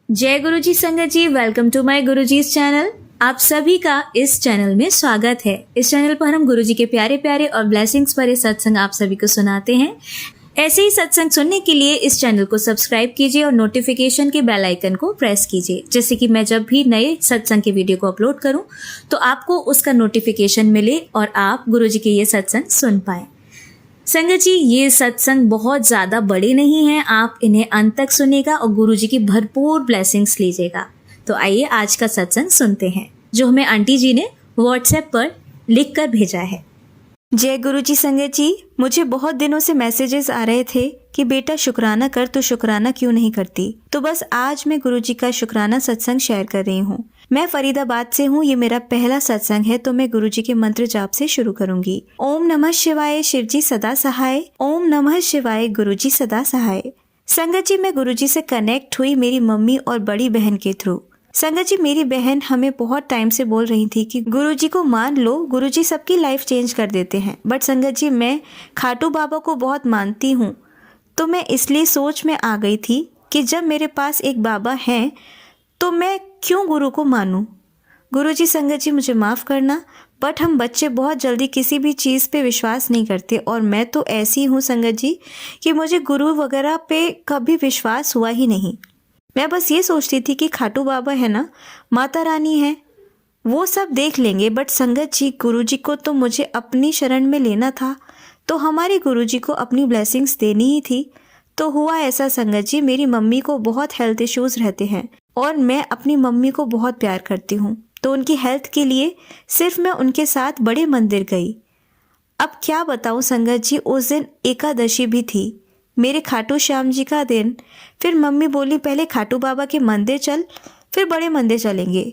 जय गुरु जी संगत जी, welcome to my Guruji's channel. आप सभी का इस चैनल में स्वागत है। इस चैनल पर हम गुरु जी के प्यारे प्यारे और ब्लेसिंग्स भरे सत्संग आप सभी को सुनाते हैं। ऐसे ही सत्संग सुनने के लिए इस चैनल को सब्सक्राइब कीजिए और नोटिफिकेशन के बेल आइकन को प्रेस कीजिए, जिससे कि मैं जब भी नए सत्संग के वीडियो को अपलोड करूं तो आपको उसका नोटिफिकेशन मिले और आप गुरु जी के ये सत्संग सुन पाए। संगत जी, ये सत्संग बहुत ज़्यादा बड़े नहीं हैं, आप इन्हें अंत तक सुनिएगा और गुरु जी की भरपूर ब्लेसिंग्स लीजिएगा। तो आइए आज का सत्संग सुनते हैं, जो हमें आंटी जी ने व्हाट्सएप पर लिख कर भेजा है। जय गुरु जी संगत जी, मुझे बहुत दिनों से मैसेजेस आ रहे थे कि बेटा शुक्राना कर, तो शुक्राना क्यों नहीं करती। तो बस आज मैं गुरु जी का शुक्राना सत्संग शेयर कर रही हूँ। मैं फरीदाबाद से हूँ, ये मेरा पहला सत्संग है, तो मैं गुरु जी के मंत्र जाप से शुरू करूंगी। ओम नमः शिवाय, शिव जी सदा सहाय। ओम नमः शिवाय, गुरु जी सदा सहाय। संगत जी, मैं गुरु जी से कनेक्ट हुई मेरी मम्मी और बड़ी बहन के थ्रू। संगत जी, मेरी बहन हमें बहुत टाइम से बोल रही थी कि गुरुजी को मान लो, गुरुजी सबकी लाइफ चेंज कर देते हैं। बट संगत जी, मैं खाटू बाबा को बहुत मानती हूँ, तो मैं इसलिए सोच में आ गई थी कि जब मेरे पास एक बाबा हैं तो मैं क्यों गुरु को मानूं। गुरुजी संगत जी मुझे माफ़ करना, बट हम बच्चे बहुत जल्दी किसी भी चीज़ पे विश्वास नहीं करते, और मैं तो ऐसी हूँ संगत जी कि मुझे गुरु वगैरह पे कभी विश्वास हुआ ही नहीं। मैं बस ये सोचती थी कि खाटू बाबा है ना, माता रानी है, वो सब देख लेंगे। बट संगत जी, गुरुजी को तो मुझे अपनी शरण में लेना था, तो हमारे गुरुजी को अपनी ब्लेसिंग्स देनी ही थी। तो हुआ ऐसा संगत जी, मेरी मम्मी को बहुत हेल्थ इश्यूज़ रहते हैं और मैं अपनी मम्मी को बहुत प्यार करती हूँ, तो उनकी हेल्थ के लिए सिर्फ मैं उनके साथ बड़े मंदिर गई। अब क्या बताऊँ संगत जी, उस दिन एकादशी भी थी, मेरे खाटू श्याम जी का दिन। फिर मम्मी बोली पहले खाटू बाबा के मंदिर चल, फिर बड़े मंदिर चलेंगे,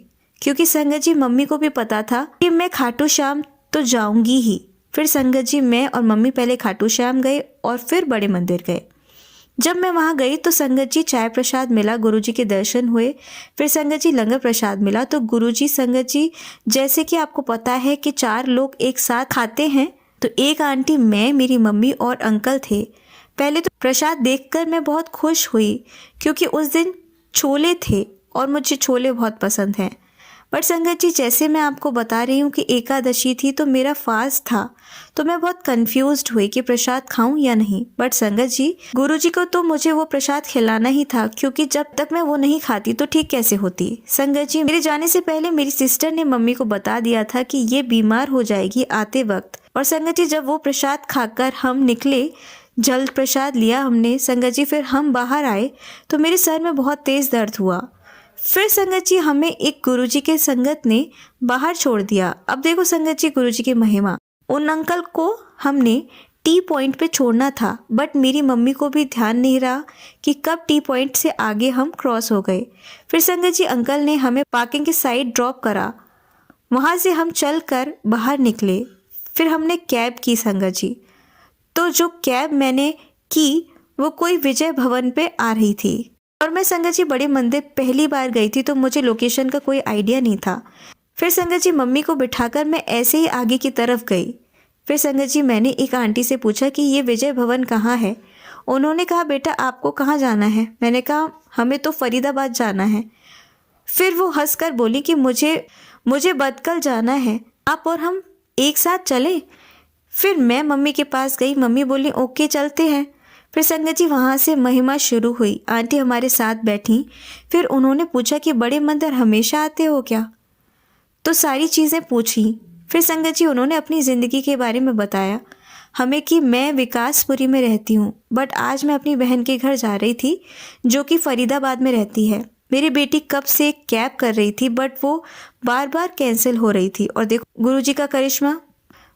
क्योंकि संगत जी मम्मी को भी पता था कि मैं खाटू श्याम तो जाऊंगी ही। फिर संगत जी, मैं और मम्मी पहले खाटू श्याम गए और फिर बड़े मंदिर गए। जब मैं वहाँ गई तो संगत जी चाय प्रसाद मिला, गुरुजी के दर्शन हुए। फिर संगत जी लंगर प्रसाद मिला। तो गुरुजी संगत जी, जैसे कि आपको पता है कि 4 लोग एक साथ खाते हैं, तो एक आंटी, मैं, मेरी मम्मी और अंकल थे। पहले तो प्रसाद देखकर मैं बहुत खुश हुई, क्योंकि उस दिन छोले थे और मुझे छोले बहुत पसंद हैं। बट संगत जी, जैसे मैं आपको बता रही हूँ कि एकादशी थी, तो मेरा फास्ट था, तो मैं बहुत कंफ्यूज्ड हुई कि प्रसाद खाऊं या नहीं। बट संगत जी, गुरुजी को तो मुझे वो प्रसाद खिलाना ही था, क्योंकि जब तक मैं वो नहीं खाती तो ठीक कैसे होती। संगत जी, मेरे जाने से पहले मेरी सिस्टर ने मम्मी को बता दिया था कि ये बीमार हो जाएगी आते वक्त। और संगत जी, जब वो प्रसाद खाकर हम निकले, जल प्रसाद लिया हमने संगत जी, फिर हम बाहर आए तो मेरे सर में बहुत तेज़ दर्द हुआ। फिर संगत जी, हमें एक गुरुजी के संगत ने बाहर छोड़ दिया। अब देखो संगत जी, गुरुजी की महिमा। उन अंकल को हमने टी पॉइंट पे छोड़ना था, बट मेरी मम्मी को भी ध्यान नहीं रहा कि कब टी पॉइंट से आगे हम क्रॉस हो गए। फिर संगत जी, अंकल ने हमें पार्किंग के साइड ड्रॉप करा, वहाँ से हम चल कर बाहर निकले। फिर हमने कैब की संगत जी, तो जो कैब मैंने की वो कोई विजय भवन पे आ रही थी, और मैं संगत जी बड़े मंदिर पहली बार गई थी, तो मुझे लोकेशन का कोई आइडिया नहीं था। फिर संगत जी, मम्मी को बिठाकर मैं ऐसे ही आगे की तरफ गई। फिर संगत जी, मैंने एक आंटी से पूछा कि ये विजय भवन कहाँ है। उन्होंने कहा बेटा आपको कहाँ जाना है। मैंने कहा हमें तो फरीदाबाद जाना है। फिर वो हंसकर बोली कि मुझे बदकल जाना है, आप और हम एक साथ चलें। फिर मैं मम्मी के पास गई, मम्मी बोली ओके चलते हैं। फिर संगत जी, वहाँ से महिमा शुरू हुई। आंटी हमारे साथ बैठी। फिर उन्होंने पूछा कि बड़े मंदिर हमेशा आते हो क्या, तो सारी चीज़ें पूछी। फिर संगत जी, उन्होंने अपनी ज़िंदगी के बारे में बताया हमें कि मैं विकासपुरी में रहती हूँ, बट आज मैं अपनी बहन के घर जा रही थी जो कि फरीदाबाद में रहती है। मेरी बेटी कब से कैब कर रही थी, बट वो बार बार कैंसिल हो रही थी, और देखो गुरुजी का करिश्मा,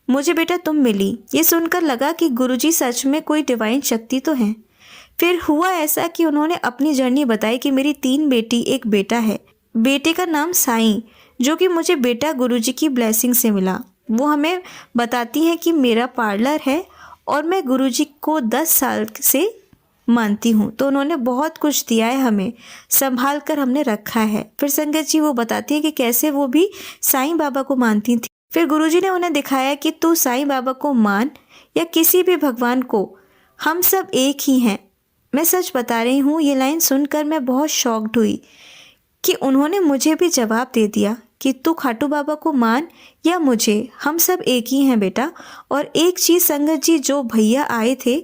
मुझे बेटा तुम मिली। ये सुनकर लगा कि गुरुजी सच में कोई डिवाइन शक्ति तो है। फिर हुआ ऐसा कि उन्होंने अपनी जर्नी बताई कि मेरी 3 बेटी, एक बेटा है। बेटे का नाम साईं, जो कि मुझे बेटा गुरुजी की ब्लेसिंग से मिला। वो हमें बताती हैं कि मेरा पार्लर है और मैं गुरुजी को 10 साल से मानती हूँ, तो उन्होंने बहुत कुछ दिया है हमें, संभाल कर हमने रखा है। फिर संगत जी, वो बताती है कि कैसे वो भी साईं बाबा को मानती थी। फिर गुरुजी ने उन्हें दिखाया कि तू साईं बाबा को मान या किसी भी भगवान को, हम सब एक ही हैं। मैं सच बता रही हूँ, ये लाइन सुनकर मैं बहुत शॉक्ड हुई कि उन्होंने मुझे भी जवाब दे दिया कि तू खाटू बाबा को मान या मुझे, हम सब एक ही हैं बेटा। और एक चीज़ संगत जी, जो भैया आए थे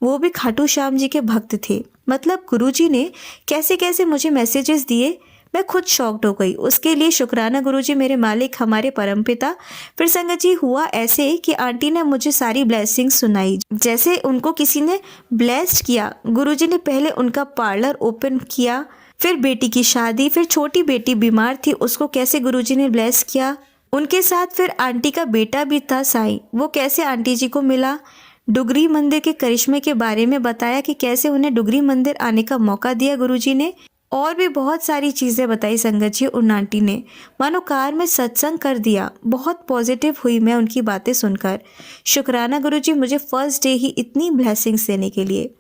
वो भी खाटू श्याम जी के भक्त थे। मतलब गुरुजी ने कैसे कैसे मुझे मैसेजेस दिए, मैं खुद शॉक्ड हो गई। उसके लिए शुक्राना गुरुजी, मेरे मालिक, हमारे परमपिता। फिर संगत जी हुआ ऐसे कि आंटी ने मुझे सारी ब्लेसिंग्स सुनाई, जैसे उनको किसी ने ब्लेस्ड किया। गुरुजी ने पहले उनका पार्लर ओपन किया, फिर बेटी की शादी, फिर छोटी बेटी बीमार थी उसको कैसे गुरुजी ने ब्लेस किया। उनके साथ फिर आंटी का बेटा भी था साईं, वो कैसे आंटी जी को मिला। डुगरी मंदिर के करिश्मे के बारे में बताया कि कैसे उन्हें डुगरी मंदिर आने का मौका दिया गुरुजी ने। और भी बहुत सारी चीज़ें बताई संगत जी उन आंटी ने, मानो कार में सत्संग कर दिया। बहुत पॉजिटिव हुई मैं उनकी बातें सुनकर। शुक्राना गुरुजी मुझे फर्स्ट डे ही इतनी ब्लेसिंग्स देने के लिए।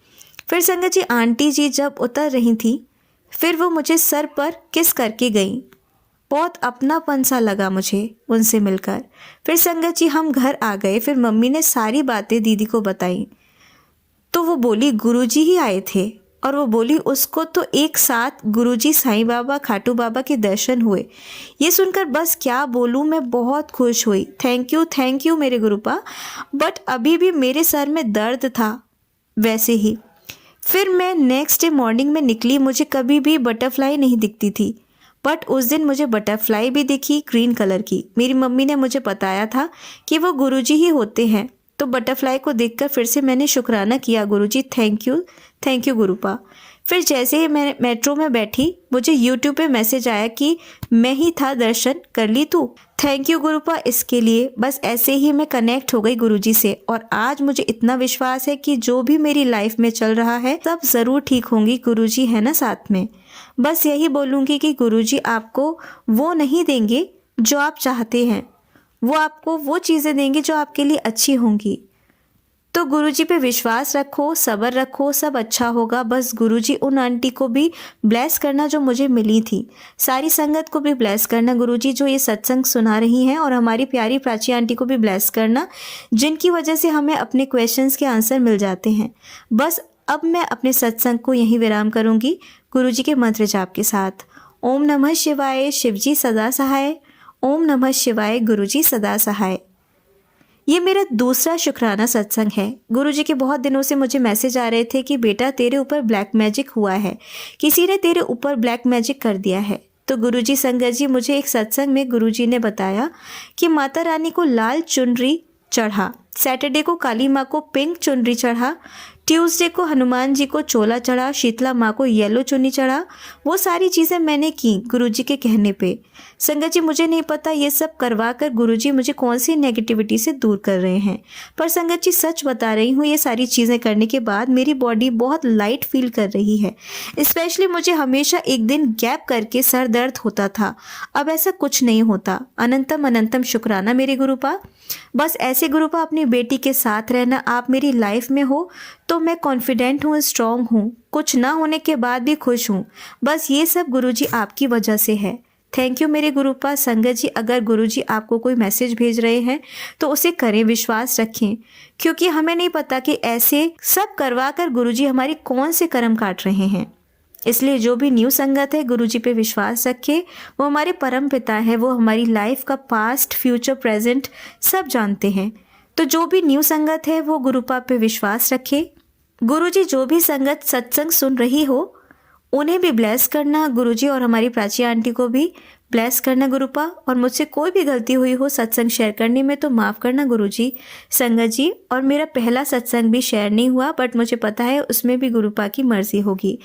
फिर संगत जी आंटी जी जब उतर रही थी, फिर वो मुझे सर पर किस करके गई। बहुत अपनापन सा लगा मुझे उनसे मिलकर। फिर संगत जी हम घर आ गए। फिर मम्मी ने सारी बातें दीदी को बताई, तो वो बोली गुरुजी ही आए थे। और वो बोली उसको तो एक साथ गुरुजी, साईं बाबा, खाटू बाबा के दर्शन हुए। ये सुनकर बस क्या बोलूँ, मैं बहुत खुश हुई। थैंक यू मेरे गुरुपा। बट अभी भी मेरे सर में दर्द था वैसे ही। फिर मैं नेक्स्ट डे मॉर्निंग में निकली। मुझे कभी भी बटरफ्लाई नहीं दिखती थी, बट उस दिन मुझे बटरफ्लाई भी दिखी, ग्रीन कलर की। मेरी मम्मी ने मुझे बताया था कि वो गुरुजी ही होते हैं। तो बटरफ्लाई को देखकर फिर से मैंने शुक्राना किया, गुरुजी थैंक यू गुरुपा। फिर जैसे ही मैं मेट्रो में बैठी, मुझे यूट्यूब पे मैसेज आया कि मैं ही था, दर्शन कर ली तू। थैंक यू गुरुपा इसके लिए। बस ऐसे ही मैं कनेक्ट हो गई गुरुजी से। और आज मुझे इतना विश्वास है कि जो भी मेरी लाइफ में चल रहा है सब ज़रूर ठीक होंगी, गुरुजी है ना साथ में। बस यही बोलूँगी कि गुरुजी आपको वो नहीं देंगे जो आप चाहते हैं, वो आपको वो चीज़ें देंगे जो आपके लिए अच्छी होंगी। तो गुरुजी पे विश्वास रखो, सब्र रखो, सब अच्छा होगा। बस गुरुजी उन आंटी को भी ब्लेस करना जो मुझे मिली थी, सारी संगत को भी ब्लेस करना गुरुजी जो ये सत्संग सुना रही हैं, और हमारी प्यारी प्राची आंटी को भी ब्लेस करना, जिनकी वजह से हमें अपने क्वेश्चंस के आंसर मिल जाते हैं। बस अब मैं अपने सत्संग को यहीं विराम करूँगी गुरुजी के मंत्र जाप के साथ। ओम नमः शिवाय, शिवजी सदा सहाय। ओम नमः शिवाय, गुरुजी सदा सहाय। ये मेरा दूसरा शुक्राना सत्संग है। गुरुजी के बहुत दिनों से मुझे मैसेज आ रहे थे कि बेटा तेरे ऊपर ब्लैक मैजिक हुआ है, किसी ने तेरे ऊपर ब्लैक मैजिक कर दिया है। तो गुरुजी संगत जी मुझे एक सत्संग में गुरुजी ने बताया कि माता रानी को लाल चुनरी चढ़ा, सैटरडे को काली माँ को पिंक चुनरी चढ़ा, ट्यूसडे को हनुमान जी को चोला चढ़ा, शीतला माँ को येलो चुन्नी चढ़ा। वो सारी चीज़ें मैंने की गुरुजी के कहने पे। संगत जी मुझे नहीं पता ये सब करवा कर गुरुजी मुझे कौन सी नेगेटिविटी से दूर कर रहे हैं, पर संगत जी सच बता रही हूँ, ये सारी चीज़ें करने के बाद मेरी बॉडी बहुत लाइट फील कर रही है। स्पेशली मुझे हमेशा एक दिन गैप करके सर दर्द होता था, अब ऐसा कुछ नहीं होता। अनंतम अनंतम शुक्राना मेरे गुरुपा। बस ऐसे गुरुपा अपनी बेटी के साथ रहना। आप मेरी लाइफ में हो तो मैं कॉन्फिडेंट हूँ, स्ट्रॉन्ग हूँ, कुछ ना होने के बाद भी खुश हूँ। बस ये सब गुरुजी आपकी वजह से है। थैंक यू मेरे गुरुपा। संगत जी अगर गुरुजी आपको कोई मैसेज भेज रहे हैं तो उसे करें, विश्वास रखें, क्योंकि हमें नहीं पता कि ऐसे सब करवा कर गुरुजी हमारी कौन से कर्म काट रहे हैं। इसलिए जो भी न्यू संगत है गुरुजी पे विश्वास रखे, वो हमारे परम पिता है, वो हमारी लाइफ का पास्ट, फ्यूचर, प्रेजेंट सब जानते हैं। तो जो भी न्यू संगत है वो गुरुपा पे विश्वास रखे। गुरुजी जो भी संगत सत्संग सुन रही हो उन्हें भी ब्लेस करना गुरुजी, और हमारी प्राची आंटी को भी ब्लेस करना गुरुपा। और मुझसे कोई भी गलती हुई हो सत्संग शेयर करने में तो माफ़ करना गुरुजी, संगत जी। और मेरा पहला सत्संग भी शेयर नहीं हुआ, बट मुझे पता है उसमें भी गुरुपा की मर्जी होगी।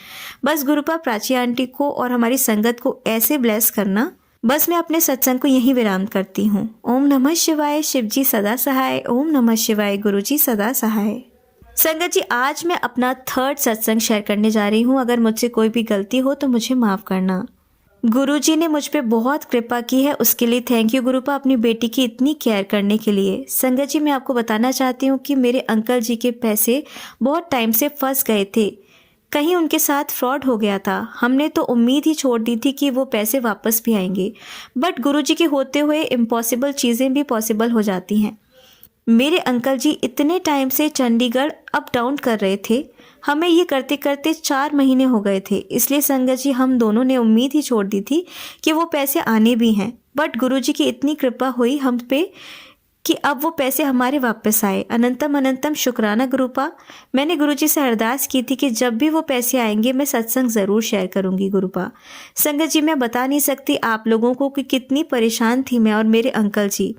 बस गुरुपा प्राची आंटी को और हमारी संगत को ऐसे ब्लेस करना। बस मैं अपने सत्संग को यहीं विराम करती हूँ। ओम नमः शिवाय, शिवजी सदा सहाय। ओम नमः शिवाय, गुरुजी सदा सहाय। संगत जी आज मैं अपना थर्ड सत्संग शेयर करने जा रही हूँ। अगर मुझसे कोई भी गलती हो तो मुझे माफ़ करना। गुरुजी ने मुझ पे बहुत कृपा की है, उसके लिए थैंक यू गुरुपा, अपनी बेटी की इतनी केयर करने के लिए। संगत जी मैं आपको बताना चाहती हूँ कि मेरे अंकल जी के पैसे बहुत टाइम से फंस गए थे, कहीं उनके साथ फ्रॉड हो गया था। हमने तो उम्मीद ही छोड़ दी थी कि वो पैसे वापस भी आएंगे, बट गुरुजी के होते हुए इम्पॉसिबल चीज़ें भी पॉसिबल हो जाती हैं। मेरे अंकल जी इतने टाइम से चंडीगढ़ अप डाउन कर रहे थे, हमें ये करते करते 4 महीने हो गए थे, इसलिए संगत जी हम दोनों ने उम्मीद ही छोड़ दी थी कि वो पैसे आने भी हैं। बट गुरुजी की इतनी कृपा हुई हम पे कि अब वो पैसे हमारे वापस आए। अनंतम अनंतम शुक्राना गुरुपा। मैंने गुरुजी से अरदास की थी कि जब भी वो पैसे आएंगे मैं सत्संग ज़रूर शेयर करूंगी गुरुपा। संगत जी मैं बता नहीं सकती आप लोगों को कि कितनी परेशान थी मैं और मेरे अंकल जी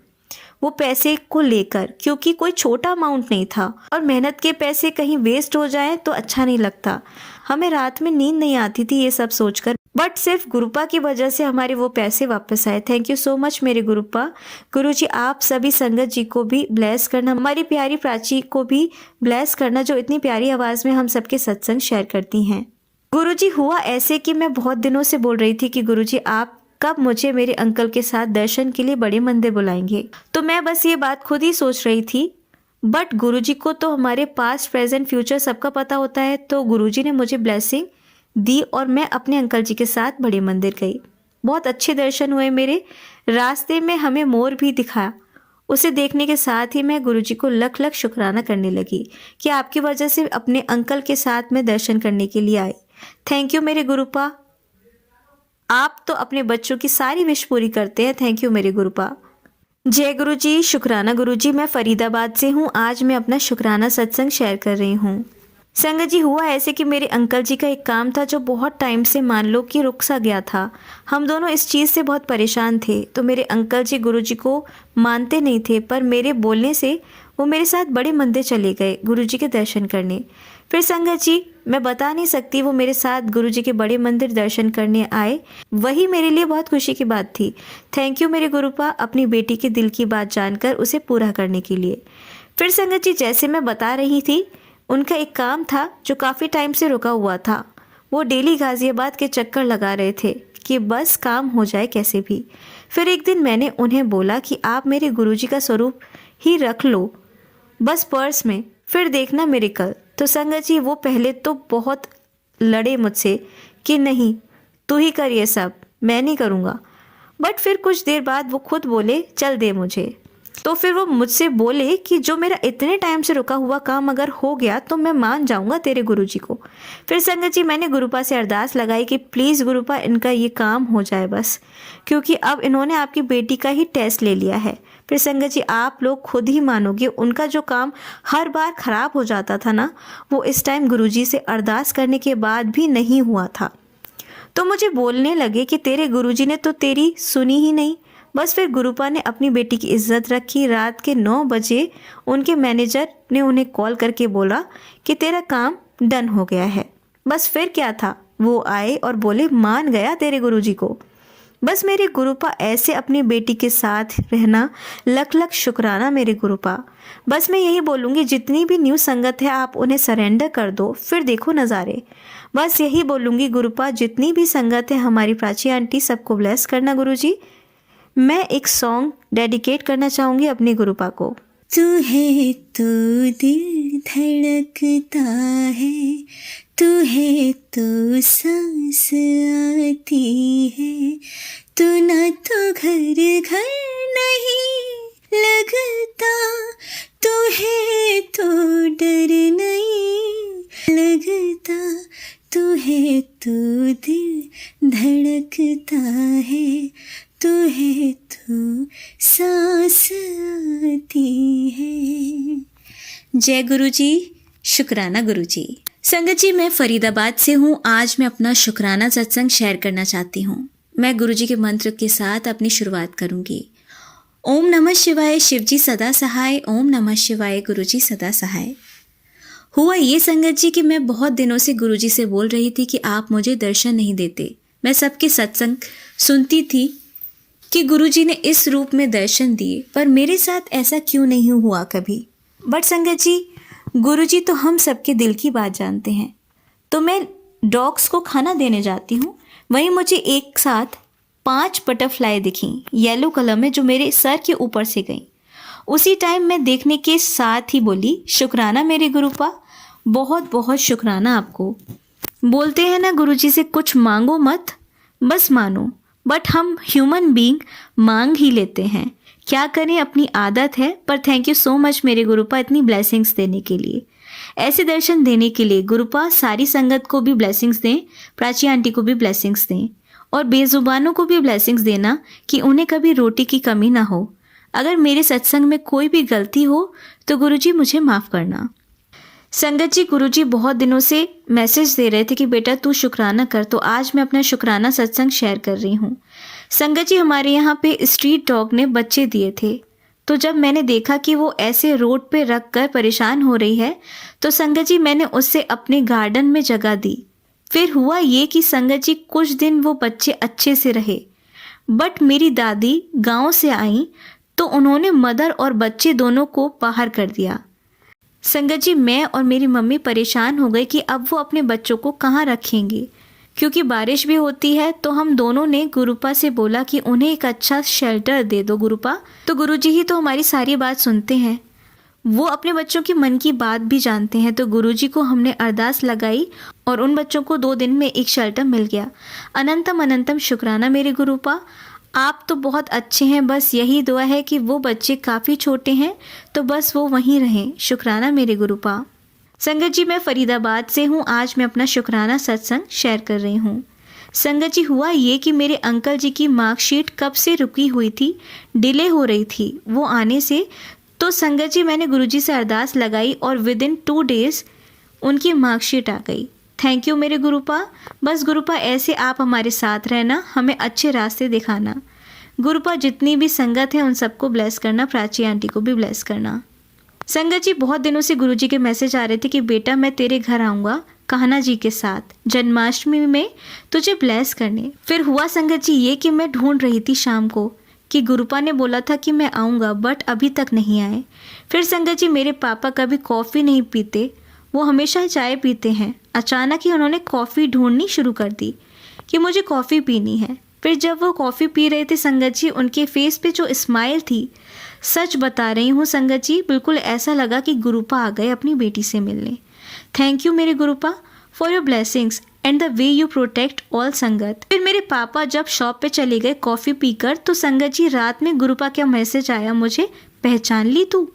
वो पैसे को लेकर, क्योंकि कोई छोटा अमाउंट नहीं था और मेहनत के पैसे कहीं वेस्ट हो जाएं तो अच्छा नहीं लगता। हमें रात में नींद नहीं आती थी ये सब सोचकर, बट सिर्फ गुरुपा की वजह से हमारे वो पैसे वापस आए। थैंक यू सो मच मेरे गुरुपा। गुरुजी आप सभी संगत जी को भी ब्लेस करना, हमारी प्यारी प्राची को भी ब्लेस करना जो इतनी प्यारी आवाज़ में हम सबके सत्संग शेयर करती हैं। गुरुजी हुआ ऐसे कि मैं बहुत दिनों से बोल रही थी कि गुरुजी आप कब मुझे मेरे अंकल के साथ दर्शन के लिए बड़े मंदिर बुलाएंगे। तो मैं बस ये बात खुद ही सोच रही थी, बट गुरुजी को तो हमारे पास्ट प्रेजेंट फ्यूचर सबका पता होता है। तो गुरुजी ने मुझे ब्लेसिंग दी और मैं अपने अंकल जी के साथ बड़े मंदिर गई। बहुत अच्छे दर्शन हुए मेरे। रास्ते में हमें मोर भी दिखा। उसे देखने के साथ ही मैं गुरुजी को लख लख शुक्राना करने लगी कि आपकी वजह से अपने अंकल के साथ मैं दर्शन करने के लिए आई। थैंक यू मेरे गुरुपा। आप तो अपने बच्चों की सारी विश पूरी करते हैं। थैंक यू मेरे गुरुपा। जय गुरुजी, शुक्राना गुरुजी। मैं फरीदाबाद से हूँ। आज मैं अपना शुक्राना सत्संग शेयर कर रही हूँ। संगत जी हुआ ऐसे कि मेरे अंकल जी का एक काम था जो बहुत टाइम से मान लो कि रुक सा गया था। हम दोनों इस चीज़ से बहुत परेशान थे। तो मेरे अंकल जी गुरुजी को मानते नहीं थे, पर मेरे बोलने से वो मेरे साथ बड़े मंदिर चले गए गुरुजी के दर्शन करने। फिर संगत जी मैं बता नहीं सकती, वो मेरे साथ गुरुजी के बड़े मंदिर दर्शन करने आए। वही मेरे लिए बहुत खुशी की बात थी। थैंक यू मेरे गुरुपा अपनी बेटी के दिल की बात जानकर उसे पूरा करने के लिए। फिर संगत जी जैसे मैं बता रही थी, उनका एक काम था जो काफ़ी टाइम से रुका हुआ था। वो डेली गाज़ियाबाद के चक्कर लगा रहे थे कि बस काम हो जाए कैसे भी। फिर एक दिन मैंने उन्हें बोला कि आप मेरे गुरुजी का स्वरूप ही रख लो बस पर्स में, फिर देखना मेरे कल। तो संगत जी वो पहले तो बहुत लड़े मुझसे कि नहीं तू ही कर ये सब, मैं नहीं करूँगा। बट फिर कुछ देर बाद वो खुद बोले चल दे मुझे। तो फिर वो मुझसे बोले कि जो मेरा इतने टाइम से रुका हुआ काम अगर हो गया तो मैं मान जाऊंगा तेरे गुरुजी को। फिर संगत जी मैंने गुरुपा से अरदास लगाई कि प्लीज़ गुरुपा इनका ये काम हो जाए बस, क्योंकि अब इन्होंने आपकी बेटी का ही टेस्ट ले लिया है। फिर संगत जी आप लोग खुद ही मानोगे, उनका जो काम हर बार ख़राब हो जाता था ना, वो इस टाइम गुरुजी से अरदास करने के बाद भी नहीं हुआ था। तो मुझे बोलने लगे कि तेरे गुरुजी ने तो तेरी सुनी ही नहीं। बस फिर गुरुपा ने अपनी बेटी की इज्जत रखी। रात के 9 बजे उनके मैनेजर ने उन्हें कॉल करके बोला कि तेरा काम डन हो गया है। बस फिर क्या था, वो आए और बोले मान गया तेरे गुरुजी को। बस मेरे गुरुपा ऐसे अपनी बेटी के साथ रहना, लख लख शुक्राना मेरे गुरुपा। बस मैं यही बोलूँगी जितनी भी न्यू संगत है आप उन्हें सरेंडर कर दो, फिर देखो नज़ारे। बस यही बोलूँगी गुरुपा, जितनी भी संगत है हमारी प्राची आंटी सबको ब्लेस करना गुरुजी। मैं एक सॉन्ग डेडिकेट करना चाहूँगी अपने गुरुपा को। तू है तो दिल धड़कता है, तू है तो सांस आती है, तू ना तो घर घर नहीं लगता, तू है तो डर नहीं लगता, तू है तो दिल धड़कता है, तू है तो सांस आती है। जय गुरुजी, शुक्राना गुरुजी। संगत जी मैं फरीदाबाद से हूँ। आज मैं अपना शुक्राना सत्संग शेयर करना चाहती हूँ। मैं गुरुजी के मंत्र के साथ अपनी शुरुआत करूँगी। ओम नमः शिवाय, शिवजी सदा सहाय। ओम नमः शिवाय, गुरुजी सदा सहाय। हुआ ये संगत जी कि मैं बहुत दिनों से गुरुजी से बोल रही थी कि आप मुझे दर्शन नहीं देते। मैं सबके सत्संग सुनती थी कि गुरुजी ने इस रूप में दर्शन दिए, पर मेरे साथ ऐसा क्यों नहीं हुआ कभी। बट संगत जी गुरुजी तो हम सबके दिल की बात जानते हैं। तो मैं डॉग्स को खाना देने जाती हूँ, वहीं मुझे एक साथ 5 बटरफ्लाई दिखी येलो कलर में जो मेरे सर के ऊपर से गई। उसी टाइम मैं देखने के साथ ही बोली शुक्राना मेरे गुरुपा, बहुत बहुत शुक्राना आपको। बोलते हैं ना गुरुजी से कुछ मांगो मत बस मानो, बट हम ह्यूमन बीइंग मांग ही लेते हैं। क्या करें, अपनी आदत है। पर थैंक यू सो मच मेरे गुरुपा इतनी ब्लेसिंग्स देने के लिए। ऐसे दर्शन देने के लिए गुरुपा सारी संगत को भी ब्लेसिंग्स दें, प्राची आंटी को भी ब्लेसिंग्स दें और बेजुबानों को भी ब्लेसिंग्स देना कि उन्हें कभी रोटी की कमी ना हो। अगर मेरे सत्संग में कोई भी गलती हो तो गुरुजी मुझे माफ़ करना। संगत जी, गुरुजी बहुत दिनों से मैसेज दे रहे थे कि बेटा तू शुक्राना कर, तो आज मैं अपना शुक्राना सत्संग शेयर कर रही हूँ। संगत जी, हमारे यहाँ पे स्ट्रीट डॉग ने बच्चे दिए थे, तो जब मैंने देखा कि वो ऐसे रोड पे रख कर परेशान हो रही है तो संगत जी मैंने उससे अपने गार्डन में जगह दी। फिर हुआ ये कि संगत जी कुछ दिन वो बच्चे अच्छे से रहे, बट मेरी दादी गांव से आई तो उन्होंने मदर और बच्चे दोनों को बाहर कर दिया। संगत जी, मैं और मेरी मम्मी परेशान हो गए कि अब वो अपने बच्चों को कहाँ रखेंगे, क्योंकि बारिश भी होती है। तो हम दोनों ने गुरुपा से बोला कि उन्हें एक अच्छा शेल्टर दे दो गुरुपा। तो गुरुजी ही तो हमारी सारी बात सुनते हैं, वो अपने बच्चों की मन की बात भी जानते हैं। तो गुरुजी को हमने अरदास लगाई और उन बच्चों को 2 दिन में एक शेल्टर मिल गया। अनंतम अनंतम शुक्राना मेरे गुरुपा, आप तो बहुत अच्छे हैं। बस यही दुआ है कि वो बच्चे काफ़ी छोटे हैं तो बस वो वहीं रहें। शुक्राना मेरे गुरुपा। संगत जी, मैं फरीदाबाद से हूँ। आज मैं अपना शुक्राना सत्संग शेयर कर रही हूँ। संगत जी, हुआ ये कि मेरे अंकल जी की मार्कशीट कब से रुकी हुई थी, डिले हो रही थी वो आने से। तो संगत जी, मैंने गुरुजी से अरदास लगाई और विदिन 2 डेज़ उनकी मार्कशीट आ गई। थैंक यू मेरे गुरुपा। बस गुरुपा ऐसे आप हमारे साथ रहना, हमें अच्छे रास्ते दिखाना। गुरुपा जितनी भी संगत है उन सबको ब्लेस करना, प्राची आंटी को भी ब्लेस करना। संगत जी, बहुत दिनों से गुरुजी के मैसेज आ रहे थे कि बेटा मैं तेरे घर आऊँगा कान्हा जी के साथ जन्माष्टमी में तुझे ब्लेस करने। फिर हुआ संगत जी ये कि मैं ढूंढ रही थी शाम को कि गुरुपा ने बोला था कि मैं आऊँगा, बट अभी तक नहीं आए। फिर संगत जी, मेरे पापा कभी कॉफ़ी नहीं पीते, वो हमेशा चाय पीते हैं। अचानक ही उन्होंने कॉफ़ी ढूंढनी शुरू कर दी कि मुझे कॉफ़ी पीनी है। फिर जब वो कॉफ़ी पी रहे थे संगत जी, उनके फेस पे जो स्माइल थी, सच बता रही हूँ संगत जी, बिल्कुल ऐसा लगा कि गुरुपा आ गए अपनी बेटी से मिलने। थैंक यू मेरे गुरुपा for your blessings and the way you protect all संगत। फिर मेरे पापा जब शॉप पे चले गए कॉफ़ी पीकर, तो संगत जी रात में गुरुपा का मैसेज आया, मुझे पहचान ली तू।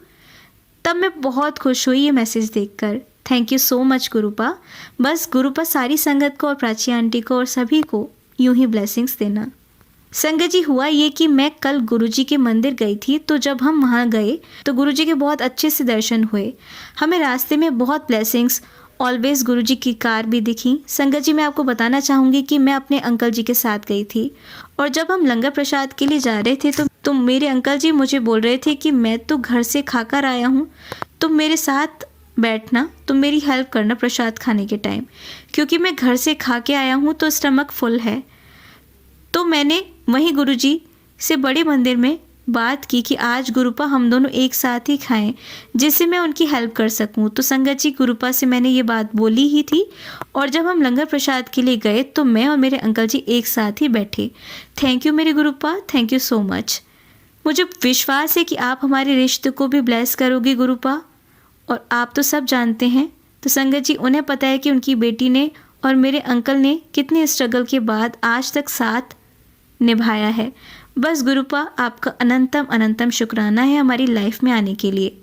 तब मैं बहुत खुश हुई ये मैसेज देखकर। Thank you so much गुरुपा। बस गुरुपा सारी संगत को और प्राची आंटी को और सभी को यूं ही ब्लेसिंग्स देना। संगत जी, हुआ ये कि मैं कल गुरुजी के मंदिर गई थी, तो जब हम वहाँ गए तो गुरुजी के बहुत अच्छे से दर्शन हुए। हमें रास्ते में बहुत ब्लेसिंग्स, ऑलवेज गुरुजी की कार भी दिखी। संगत जी, मैं आपको बताना चाहूँगी कि मैं अपने अंकल जी के साथ गई थी और जब हम लंगर प्रसाद के लिए जा रहे थे तो मेरे अंकल जी मुझे बोल रहे थे कि मैं तो घर से खाकर आया हूँ, तुम मेरे साथ बैठना, तुम मेरी हेल्प करना प्रसाद खाने के टाइम, क्योंकि मैं घर से खा के आया हूँ तो स्टमक फुल है। तो मैंने वहीं गुरुजी से बड़े मंदिर में बात की कि आज गुरुपा हम दोनों एक साथ ही खाएं, जिससे मैं उनकी हेल्प कर सकूं। तो संगत जी, गुरुपा से मैंने ये बात बोली ही थी और जब हम लंगर प्रसाद के लिए गए तो मैं और मेरे अंकल जी एक साथ ही बैठे। थैंक यू मेरे गुरुपा, थैंक यू सो मच। मुझे विश्वास है कि आप हमारे रिश्ते को भी ब्लेस करोगे गुरुपा, और आप तो सब जानते हैं। तो संगत जी, उन्हें पता है कि उनकी बेटी ने और मेरे अंकल ने कितने स्ट्रगल के बाद आज तक साथ निभाया है। बस गुरुपा, आपका अनंतम अनंतम शुक्राना है हमारी लाइफ में आने के लिए,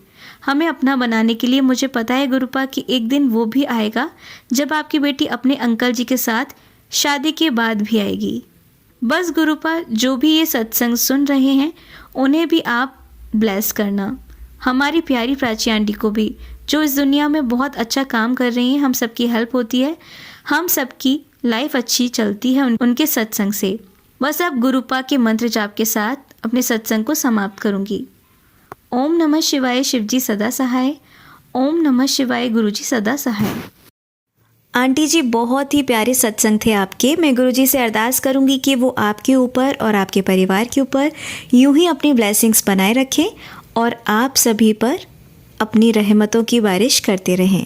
हमें अपना बनाने के लिए। मुझे पता है गुरुपा कि एक दिन वो भी आएगा जब आपकी बेटी अपने अंकल जी के साथ शादी के बाद भी आएगी। बस गुरुपा, जो भी ये सत्संग सुन रहे हैं उन्हें भी आप ब्लेस करना, हमारी प्यारी प्राची आंटी को भी, जो इस दुनिया में बहुत अच्छा काम कर रही हैं। हम सबकी हेल्प होती है, हम सबकी लाइफ अच्छी चलती है उनके सत्संग से। बस अब गुरुपा के मंत्र जाप के साथ अपने सत्संग को समाप्त करूंगी। ओम नमः शिवाय, शिवजी सदा सहाय। ओम नमः शिवाय, गुरुजी सदा सहाय। आंटी जी, बहुत ही प्यारे सत्संग थे आपके। मैं गुरुजी से अरदास करूंगी कि वो आपके ऊपर और आपके परिवार के ऊपर यूं ही अपनी ब्लेसिंग्स बनाए रखें और आप सभी पर अपनी रहमतों की बारिश करते रहें।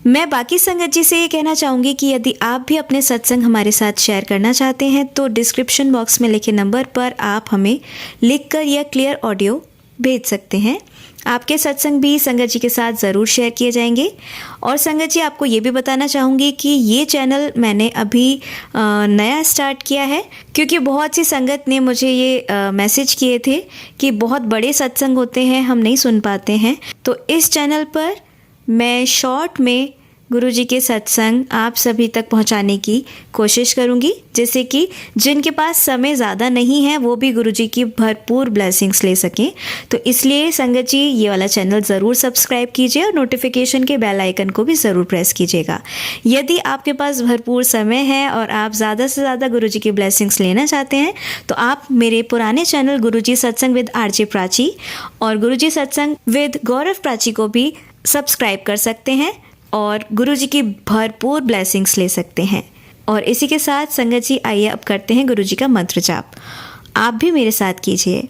मैं बाकी संगत जी से ये कहना चाहूँगी कि यदि आप भी अपने सत्संग हमारे साथ शेयर करना चाहते हैं तो डिस्क्रिप्शन बॉक्स में लिखे नंबर पर आप हमें लिखकर या क्लियर ऑडियो भेज सकते हैं। आपके सत्संग भी संगत जी के साथ ज़रूर शेयर किए जाएंगे। और संगत जी, आपको ये भी बताना चाहूँगी कि ये चैनल मैंने अभी नया स्टार्ट किया है, क्योंकि बहुत सी संगत ने मुझे ये मैसेज किए थे कि बहुत बड़े सत्संग होते हैं, हम नहीं सुन पाते हैं। तो इस चैनल पर मैं शॉर्ट में गुरुजी के सत्संग आप सभी तक पहुंचाने की कोशिश करूंगी, जैसे कि जिनके पास समय ज़्यादा नहीं है वो भी गुरुजी की भरपूर ब्लेसिंग्स ले सकें। तो इसलिए संगत जी ये वाला चैनल ज़रूर सब्सक्राइब कीजिए और नोटिफिकेशन के बेल आइकन को भी ज़रूर प्रेस कीजिएगा। यदि आपके पास भरपूर समय है और आप ज़्यादा से ज़्यादा गुरुजी की ब्लेसिंग्स लेना चाहते हैं तो आप मेरे पुराने चैनल गुरुजी सत्संग विद आरजे प्राची और गुरुजी सत्संग विद गौरव प्राची को भी सब्सक्राइब कर सकते हैं और गुरुजी की भरपूर ब्लेसिंग्स ले सकते हैं। और इसी के साथ संगत जी आइए अब करते हैं गुरुजी का मंत्र जाप। आप भी मेरे साथ कीजिए।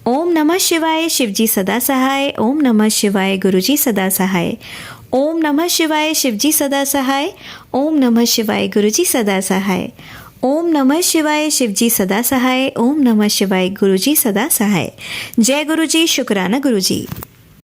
ओम नमः शिवाय, शिवजी सदा सहाय। ओम नमः शिवाय, गुरुजी सदा सहाय। ओम नमः शिवाय, शिवजी सदा सहाय। ओम नमः शिवाय, गुरुजी सदा सहाय। ओम नमः शिवाय, शिवजी सदा सहाय। ओम नमः शिवाय, गुरुजी सदा सहाय। जय गुरुजी, शुक्राना गुरुजी।